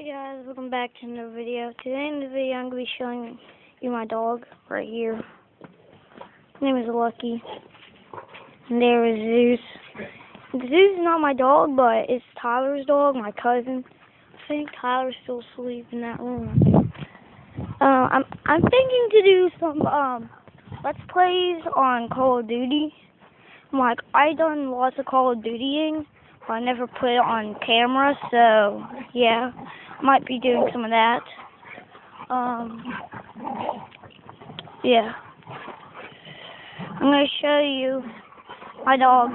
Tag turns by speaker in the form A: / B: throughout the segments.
A: Hey guys, welcome back to another video. Today in the video I'm going to be showing you my dog right here. His name is Lucky. And there is Zeus. Zeus is not my dog, but it's Tyler's dog, my cousin. I think Tyler's still asleep in that room. I'm thinking to do some Let's Plays on Call of Duty. I done lots of Call of Dutying, but I never put it on camera, so yeah, might be doing some of that. Yeah. I'm gonna show you my dog's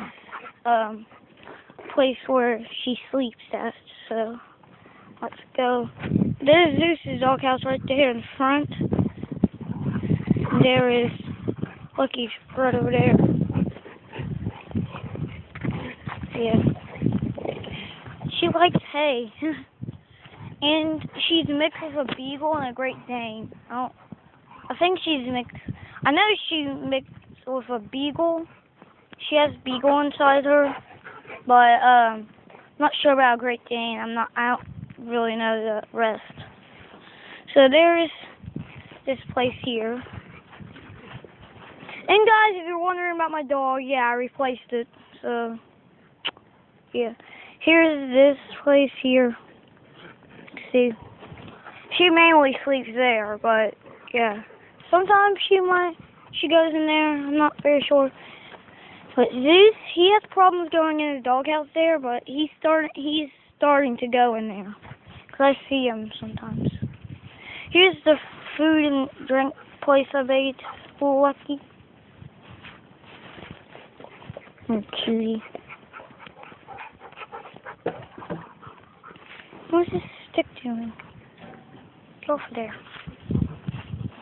A: place where she sleeps at, so let's go. There's Zeus's doghouse right there in front. There is Lucky's right over there. Yeah. She likes hay. And she's mixed with a beagle and a Great Dane. I think she's mixed. I know she mixed with a beagle. She has beagle inside her, but I'm not sure about a Great Dane. I don't really know the rest. So there is this place here. And guys, if you're wondering about my dog, yeah, I replaced it. So yeah, here's this place here. See, she mainly sleeps there, but yeah, sometimes she goes in there. I'm not very sure. But Zeus, he has problems going in the doghouse there, but he's starting to go in there, 'cause I see him sometimes. Here's the food and drink place I made for Lucky. Oh, cutie. What's this stick doing? Get off of there.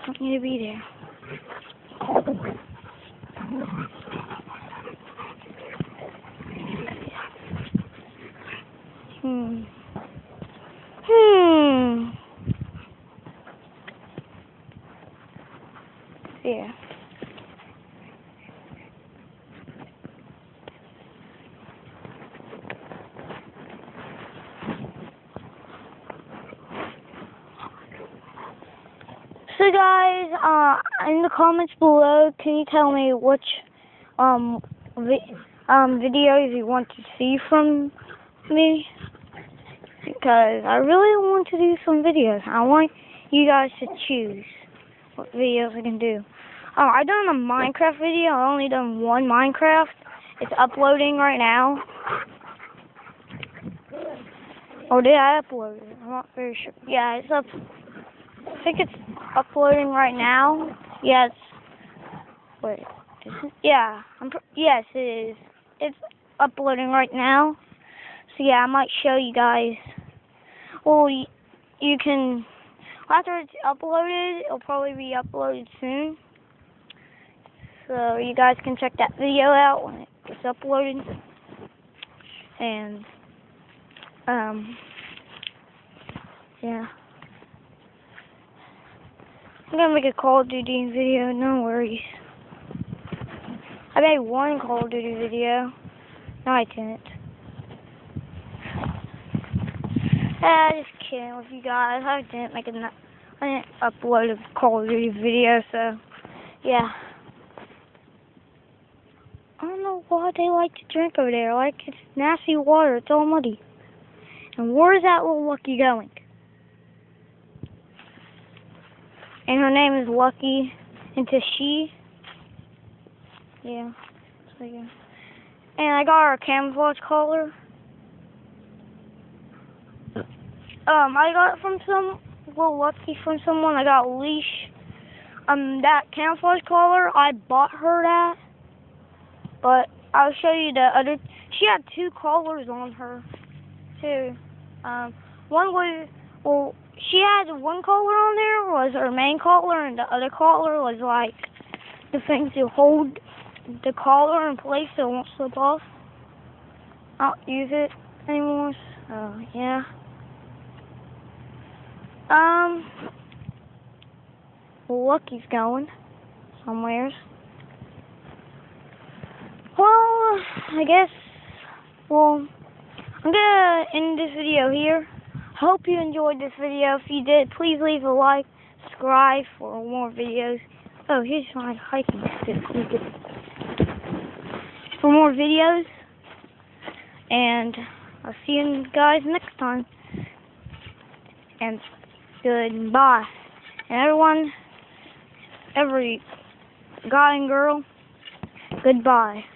A: Don't need to be there. Yeah. So guys, in the comments below, can you tell me which videos you want to see from me? Because I really want to do some videos. I want you guys to choose what videos I can do. I done a Minecraft video. I only done one Minecraft. It's uploading right now. Or did I upload it? I'm not very sure. Yeah, it's up. I think it's uploading right now. Yes. Wait. Is it? Yeah. Yes, it is. It's uploading right now. So yeah, I might show you guys. Well, you can. After it's uploaded, it'll probably be uploaded soon. So you guys can check that video out when it gets uploaded. And yeah. I'm gonna make a Call of Duty video, no worries. I made one Call of Duty video. No, I didn't. Just kidding with you guys. I didn't upload a Call of Duty video, so yeah. I don't know why they like to drink over there. Like, it's nasty water. It's all muddy. And where's that little Lucky going? And her name is Lucky. And she. Yeah. So yeah. And I got her a camouflage collar. I got it from Lucky from someone. I got a leash. That camouflage collar, I bought her that. But I'll show you the other. She had two collars on her, too. One was, well, she had one collar on there, was her main collar, and the other collar was like the thing to hold the collar in place so it won't slip off. I don't use it anymore, so yeah. Lucky's going somewheres. Well, I guess, I'm gonna end this video here. Hope you enjoyed this video. If you did, please leave a like, subscribe for more videos. Oh, here's my hiking stick. For more videos. And I'll see you guys next time. And goodbye. And everyone, every guy and girl, goodbye.